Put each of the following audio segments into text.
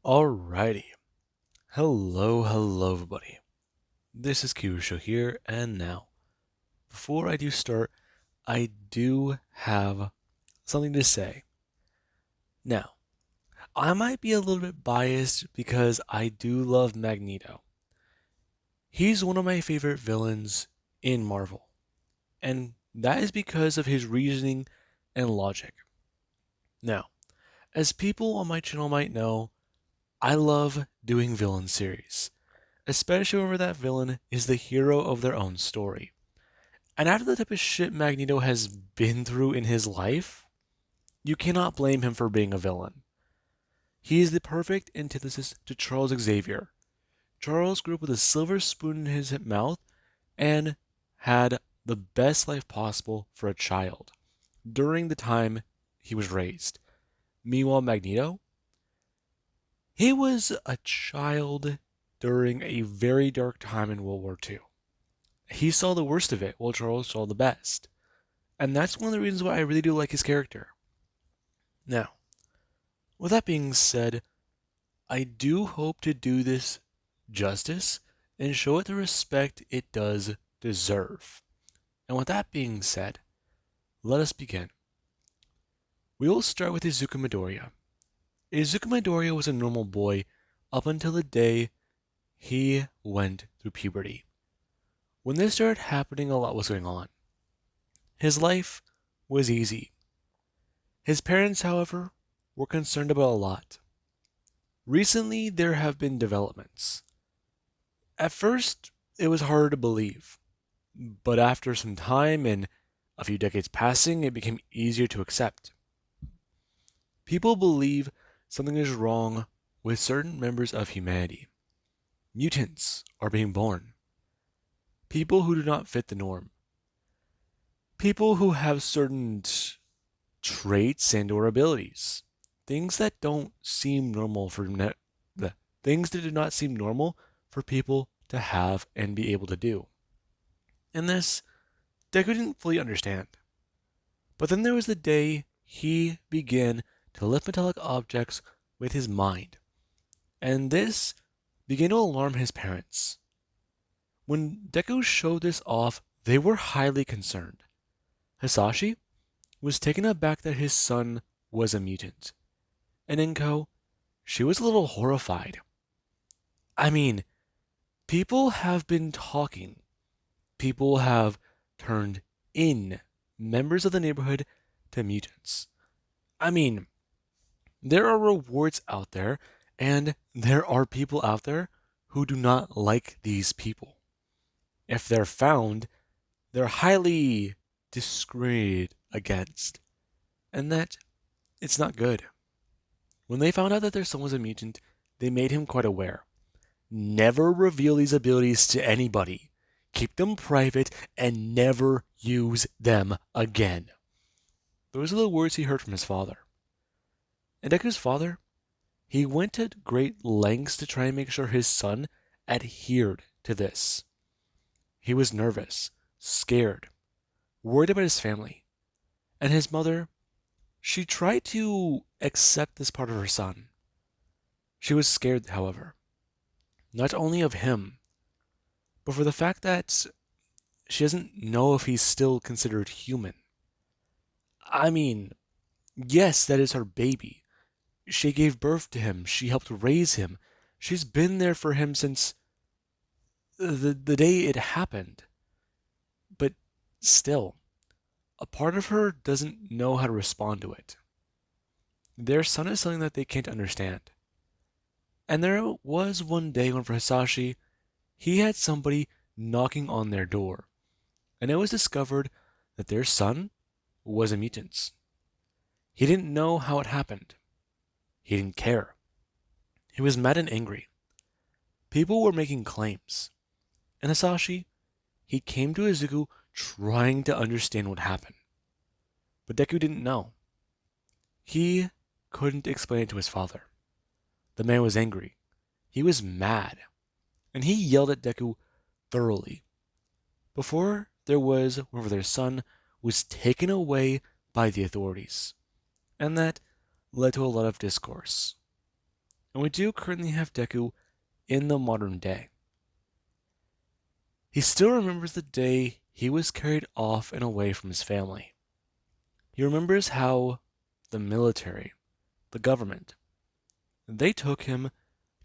Alrighty. Hello everybody. This is Kirusho here, and now, before I do start, I do have something to say. Now, I might be a little bit biased because I do love Magneto. He's one of my favorite villains in Marvel, and that is because of his reasoning and logic. Now, as people on my channel might know, I love doing villain series, especially whenever that villain is the hero of their own story. And after the type of shit Magneto has been through in his life, you cannot blame him for being a villain. He is the perfect antithesis to Charles Xavier. Charles grew up with a silver spoon in his mouth and had the best life possible for a child during the time he was raised. Meanwhile, Magneto, he was a child during a very dark time in World War II. He saw the worst of it while Charles saw the best. And that's one of the reasons why I really do like his character. Now, with that being said, I do hope to do this justice and show it the respect it does deserve. And with that being said, let us begin. We will start with Izuku Midoriya. Izuku Midoriya was a normal boy up until the day he went through puberty. When this started happening, a lot was going on. His life was easy. His parents, however, were concerned about a lot. Recently, there have been developments. At first, it was harder to believe, but after some time and a few decades passing, it became easier to accept. People believe something is wrong with certain members of humanity. Mutants are being born. People who do not fit the norm. People who have certain traits and or abilities. Things that don't seem normal for things that do not seem normal for people to have and be able to do. And this, Deku didn't fully understand. But then there was the day he began to lift metallic objects with his mind. And this began to alarm his parents. When Deku showed this off, they were highly concerned. Hisashi was taken aback that his son was a mutant. And Inko, she was a little horrified. I mean, people have been talking. People have turned in members of the neighborhood to mutants. I mean, there are rewards out there, and there are people out there who do not like these people. If they're found, they're highly discriminated against, and that it's not good. When they found out that their son was a mutant, they made him quite aware. Never reveal these abilities to anybody. Keep them private and never use them again. Those are the words he heard from his father. And Deku's father, he went to great lengths to try and make sure his son adhered to this. He was nervous, scared, worried about his family. And his mother, she tried to accept this part of her son. She was scared, however, not only of him, but for the fact that she doesn't know if he's still considered human. I mean, yes, that is her baby. She gave birth to him. She helped raise him. She's been there for him since the day it happened. But still, a part of her doesn't know how to respond to it. Their son is something that they can't understand. And there was one day when for Hisashi, he had somebody knocking on their door. And it was discovered that their son was a mutant. He didn't know how it happened. He didn't care. He was mad and angry. People were making claims. And Hisashi, he came to Izuku trying to understand what happened. But Deku didn't know. He couldn't explain it to his father. The man was angry. He was mad. And he yelled at Deku thoroughly. Before there was whenever their son was taken away by the authorities. And that led to a lot of discourse. and we do currently have Deku in the modern day. He still remembers the day he was carried off and away from his family. He remembers how the military, the government, they took him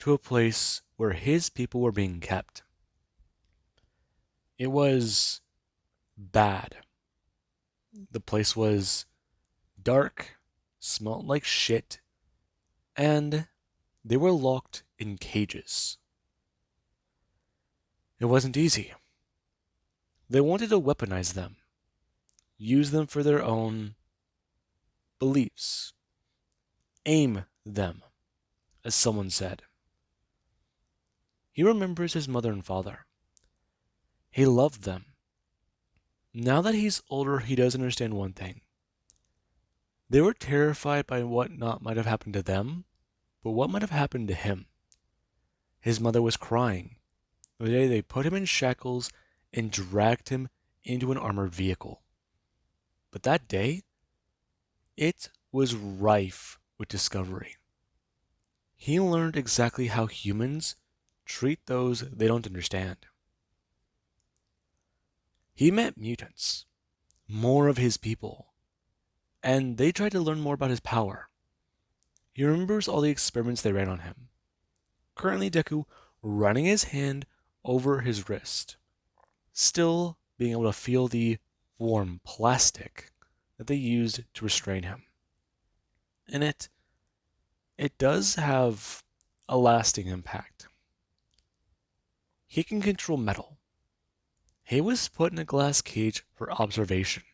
to a place where his people were being kept. It was bad. The place was dark, smelled like shit, and they were locked in cages. It wasn't easy. They wanted to weaponize them, use them for their own beliefs, aim them, as someone said. He remembers his mother and father. He loved them. Now that he's older, he does understand one thing. They were terrified by what not might have happened to them, but what might have happened to him. His mother was crying the day they put him in shackles and dragged him into an armored vehicle. But that day, it was rife with discovery. He learned exactly how humans treat those they don't understand. He met mutants, more of his people, and they tried to learn more about his power. He remembers all the experiments they ran on him. Currently, Deku running his hand over his wrist, still being able to feel the warm plastic that they used to restrain him. And it does have a lasting impact. He can control metal. He was put in a glass cage for observation.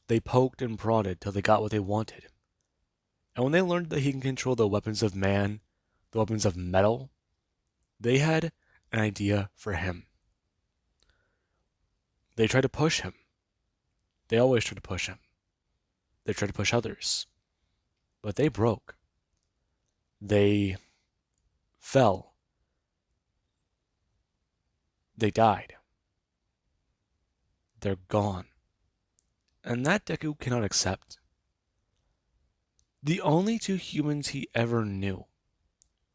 They poked and prodded till they got what they wanted. And when they learned that he can control the weapons of man, the weapons of metal, they had an idea for him. They tried to push him. They always try to push him. They try to push others. But they broke. They fell. They died. They're gone. And that Deku cannot accept. The only two humans he ever knew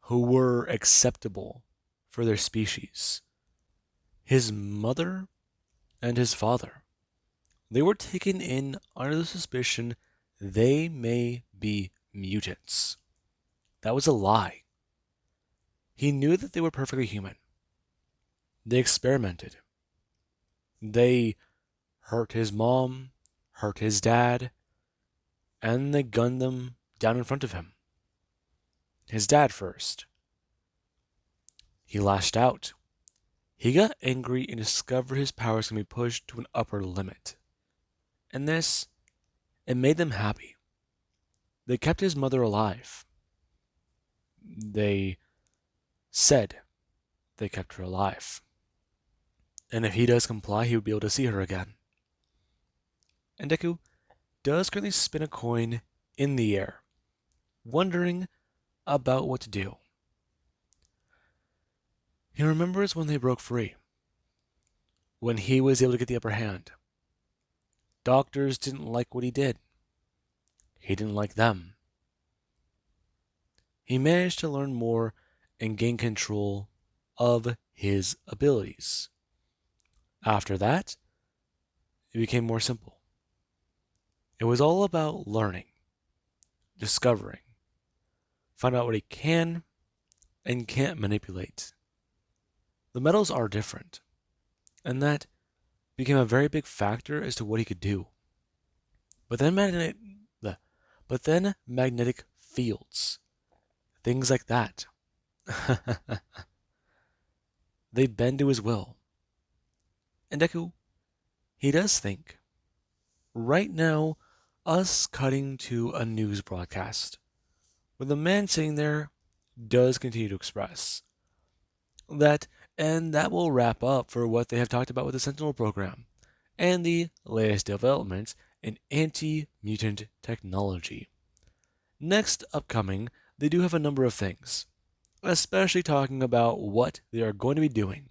who were acceptable for their species, his mother and his father, they were taken in under the suspicion they may be mutants. That was a lie. He knew that they were perfectly human. They experimented. They hurt his mom, hurt his dad, and they gunned them down in front of him. His dad first. He lashed out. He got angry and discovered his powers can be pushed to an upper limit. And this, it made them happy. They kept his mother alive. They said they kept her alive. And if he does comply, he would be able to see her again. And Deku does currently spin a coin in the air, wondering about what to do. He remembers when they broke free, when he was able to get the upper hand. Doctors didn't like what he did. He didn't like them. He managed to learn more and gain control of his abilities. After that, it became more simple. It was all about learning, discovering, find out what he can and can't manipulate. The metals are different, and that became a very big factor as to what he could do. But then magnetic fields, things like that, they bend to his will. And Deku, he does think. Right now, us cutting to a news broadcast, where the man sitting there does continue to express that, and that will wrap up for what they have talked about with the Sentinel program and the latest developments in anti-mutant technology. Next upcoming, they do have a number of things, especially talking about what they are going to be doing.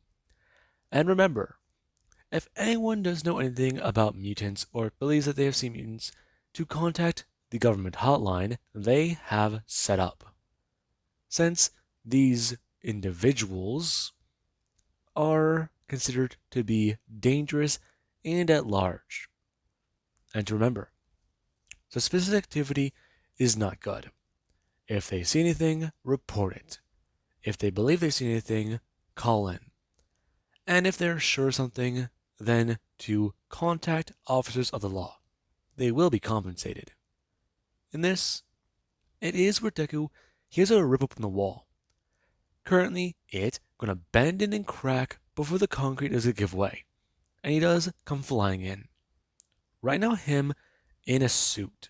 And remember, if anyone does know anything about mutants or believes that they have seen mutants, to contact the government hotline they have set up. since these individuals are considered to be dangerous and at large. And to remember, suspicious activity is not good. If they see anything, report it. If they believe they see anything, call in. And if they're sure of something, then to contact officers of the law. They will be compensated. In this, it is where Deku hears a rip open the wall. Currently, it's gonna bend in and crack before the concrete does give way. And he does come flying in. Right now, him in a suit.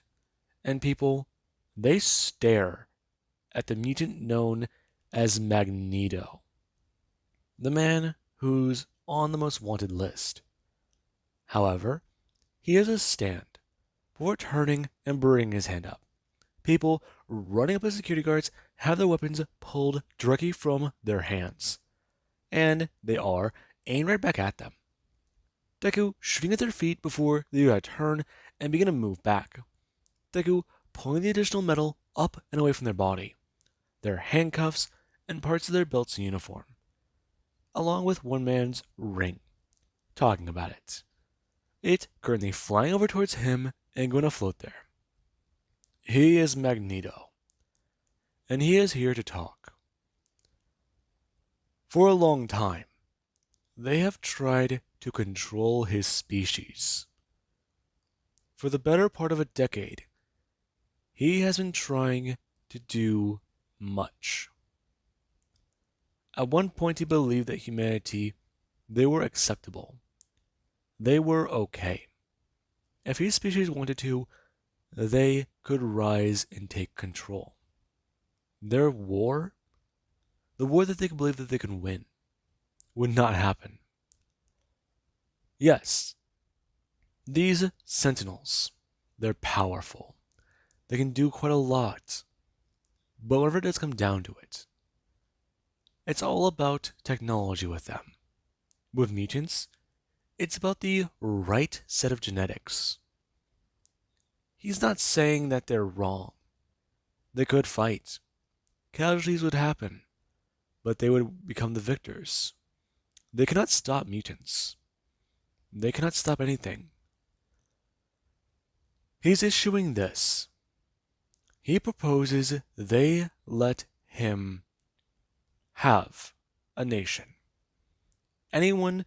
And people, they stare at the mutant known as Magneto, the man who's on the most wanted list. However, he has a stand before turning and bringing his hand up. People running up as security guards have their weapons pulled directly from their hands, and they are aimed right back at them. Deku shooting at their feet before they turn and begin to move back. Deku pulling the additional metal up and away from their body, their handcuffs, and parts of their belts and uniform, along with one man's ring, talking about it. It currently flying over towards him and going to float there. He is Magneto, and he is here to talk. For a long time, they have tried to control his species. For the better part of a decade, he has been trying to do much. At one point, he believed that humanity, they were acceptable. They were okay. If his species wanted to, they could rise and take control. Their war, the war that they believe that they can win, would not happen. Yes, these Sentinels, they're powerful. They can do quite a lot. But whenever it does come down to it, it's all about technology with them. With mutants, it's about the right set of genetics. He's not saying that they're wrong. They could fight. Casualties would happen, but they would become the victors. They cannot stop mutants. They cannot stop anything. He's issuing this. He proposes they let him have a nation. Anyone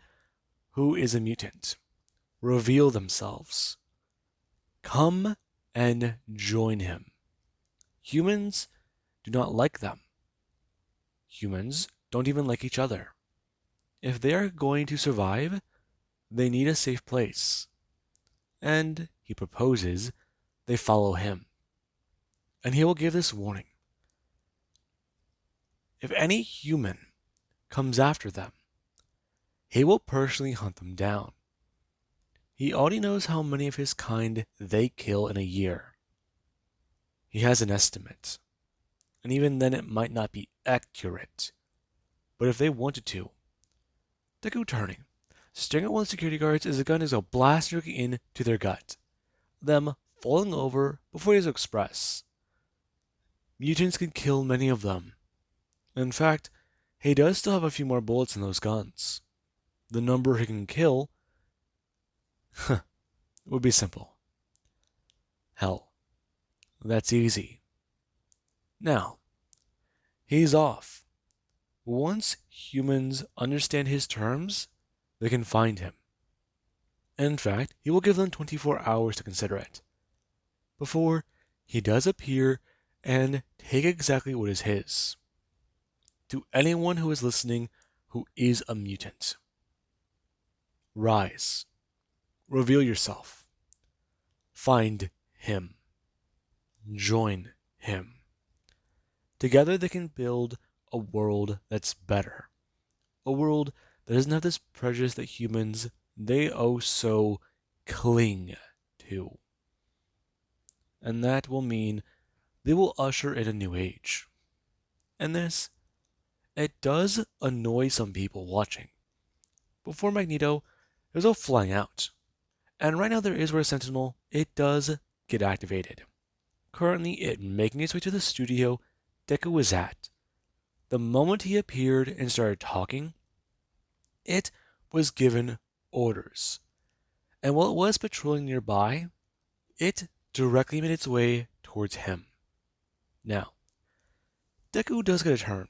who is a mutant, reveal themselves. Come and join him. Humans do not like them. Humans don't even like each other. If they are going to survive, they need a safe place. And he proposes they follow him. And he will give this warning. If any human comes after them, he will personally hunt them down. He already knows how many of his kind they kill in a year. He has an estimate. And even then it might not be accurate. But if they wanted to, Deku turning, staring at one of the security guards as the gun is a blast directly into their gut, them falling over before he has to express. Mutants can kill many of them. In fact, he does still have a few more bullets in those guns. The number he can kill would be simple. Hell, that's easy. Now, he's off. Once humans understand his terms, they can find him. In fact, he will give them 24 hours to consider it, before he does appear and take exactly what is his. To anyone who is listening who is a mutant, rise. Reveal yourself. Find him. Join him. Together they can build a world that's better. A world that doesn't have this prejudice that humans, they oh so cling to. And that will mean they will usher in a new age. And this, it does annoy some people watching. Before Magneto, there's a flying out. And right now there is where a Sentinel, it does get activated. Currently it making its way to the studio Deku is at. the moment he appeared and started talking, it was given orders. And while it was patrolling nearby, it directly made its way towards him. Now, Deku does get a turn,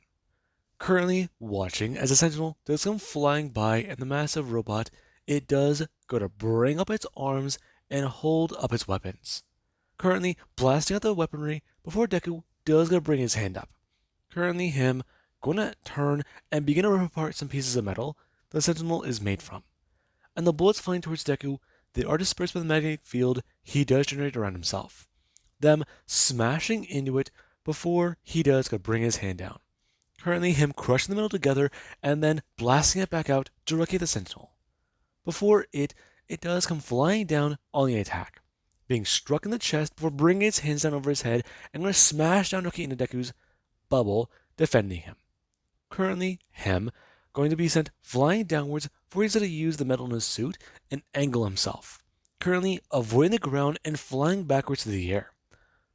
currently watching as the Sentinel does come flying by and the massive robot, it does go to bring up its arms and hold up its weapons. Currently blasting out the weaponry before Deku does go to bring his hand up. Currently him going to turn and begin to rip apart some pieces of metal the Sentinel is made from. And the bullets flying towards Deku, they are dispersed by the magnetic field he does generate around himself. Them smashing into it before he does go bring his hand down. Currently him crushing the metal together and then blasting it back out directly at the Sentinel. Before it does come flying down on the attack, being struck in the chest before bringing its hands down over his head and going to smash down directly into Deku's bubble, defending him. Currently him going to be sent flying downwards before he's going to use the metal in his suit and angle himself. Currently avoiding the ground and flying backwards to the air.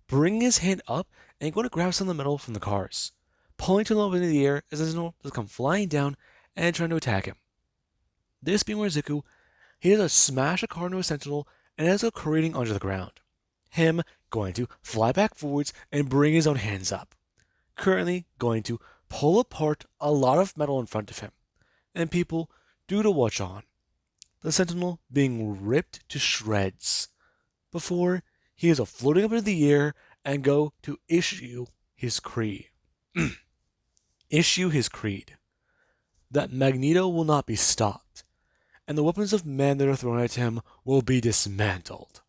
Bringing his hand up and going to grab some of the metal from the cars. Pulling too low into the air as the Sentinel does come flying down and trying to attack him. This being where Deku, he does smash a car into a Sentinel and ends up careening onto the ground. Him going to fly back forwards and bring his own hands up. Currently going to pull apart a lot of metal in front of him. And people do to watch on. The Sentinel being ripped to shreds before he is floating up into the air and go to issue his creed. Issue his creed. That Magneto will not be stopped, and the weapons of men that are thrown at him will be dismantled.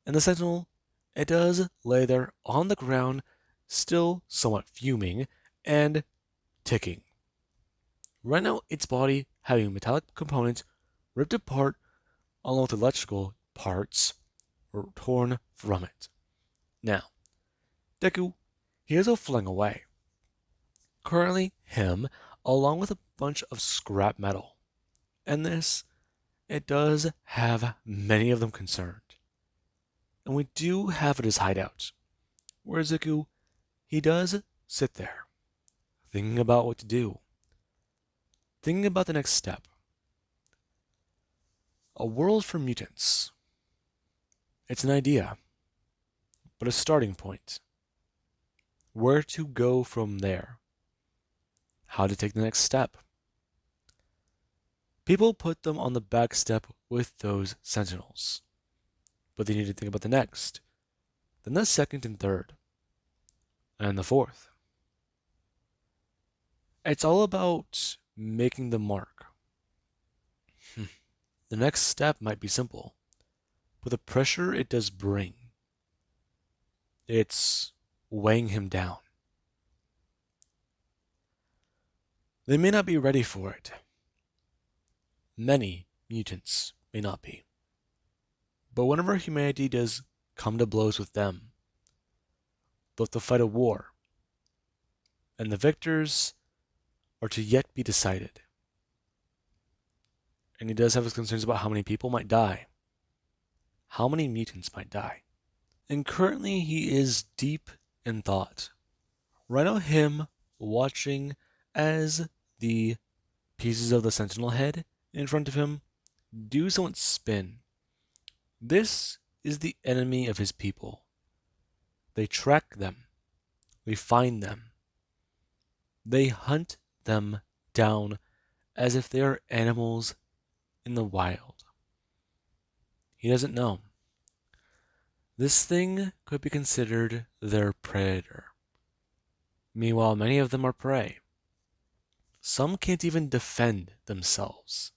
And the Sentinel, it does lay there on the ground, still somewhat fuming and ticking. Right now, its body having metallic components ripped apart along with electrical parts were torn from it. Now, Deku, he is flying away. Currently, him, along with a bunch of scrap metal. And this, it does have many of them concerned. And we do have it as hideout, where Deku, he does sit there, thinking about what to do. Thinking about the next step. A world for mutants. It's an idea, but a starting point. Where to go from there. How to take the next step. People put them on the back step with those Sentinels. But they need to think about the next, then the second and third, and the fourth. It's all about making the mark. The next step might be simple, but the pressure it does bring, it's weighing him down. They may not be ready for it. Many mutants may not be. But whenever humanity does come to blows with them, they'll have to fight a war. And the victors are to yet be decided. And he does have his concerns about how many people might die. How many mutants might die. And currently he is deep in thought. Right now him watching as the pieces of the Sentinel head in front of him do somewhat spin. This is the enemy of his people. They track them. They find them. They hunt them down as if they are animals in the wild. He doesn't know. This thing could be considered their predator. Meanwhile, many of them are prey. Some can't even defend themselves.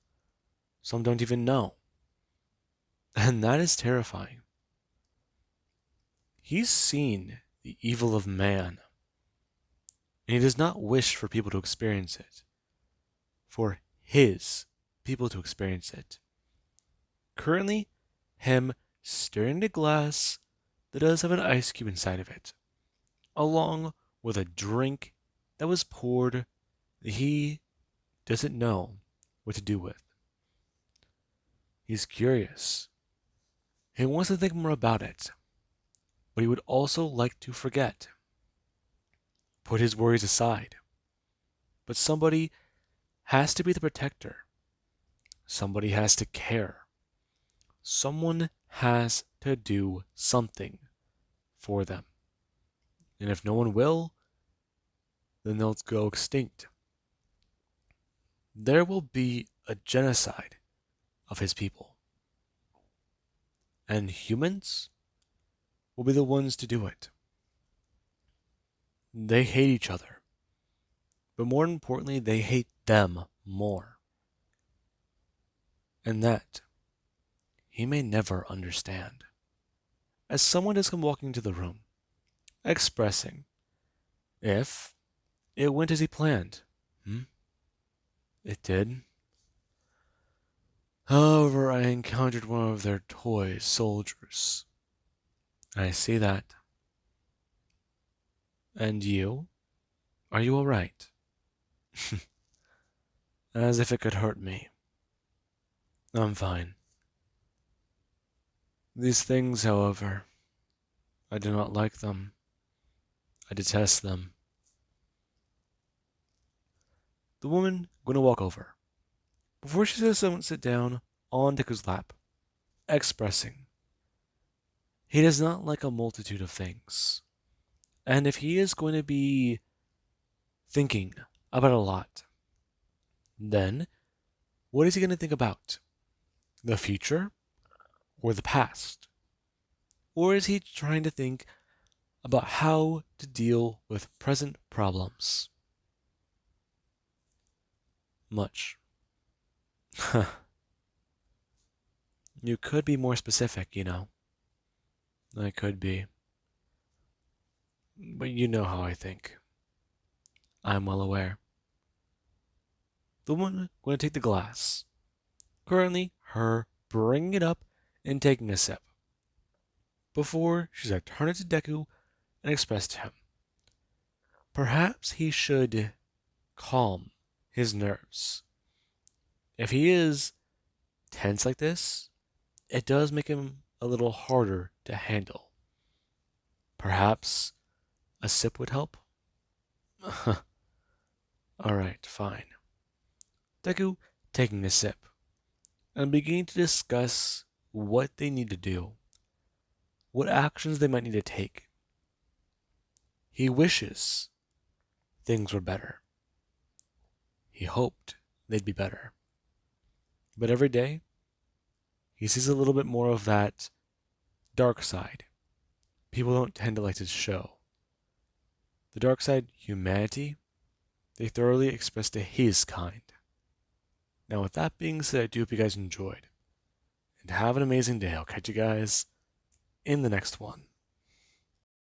Some don't even know. And that is terrifying. He's seen the evil of man, and he does not wish for people to experience it. For his people to experience it. Currently, him staring at glass that does have an ice cube inside of it, along with a drink that was poured that he doesn't know what to do with. He's curious. He wants to think more about it, but he would also like to forget. Put his worries aside. But somebody has to be the protector. Somebody has to care. Someone has to do something for them. And if no one will, then they'll go extinct. There will be a genocide of his people. And humans will be the ones to do it. They hate each other. But more importantly, they hate them more. And that he may never understand. As someone has come walking into the room, expressing, if it went as he planned. It did. However, I encountered one of their toy soldiers. I see that. And you? Are you alright? As if it could hurt me. I'm fine. These things, however, I do not like them. I detest them. The woman going to walk over. Before she says someone sit down on Deku's lap, expressing, he does not like a multitude of things. And if he is going to be thinking about a lot, then what is he going to think about? The future or the past? Or is he trying to think about how to deal with present problems? Much. You could be more specific, you know. I could be. But you know how I think. I'm well aware. The woman going to take the glass. Currently, her bringing it up and taking a sip. Before she's going to turn it to Deku and express to him. Perhaps he should calm his nerves. If he is tense like this, it does make him a little harder to handle. Perhaps a sip would help? Alright, fine. Deku taking a sip and beginning to discuss what they need to do, what actions they might need to take. He wishes things were better. He hoped they'd be better. But every day, he sees a little bit more of that dark side. People don't tend to like to show. The dark side, humanity, they thoroughly express to his kind. Now, with that being said, I do hope you guys enjoyed. And have an amazing day. I'll catch you guys in the next one.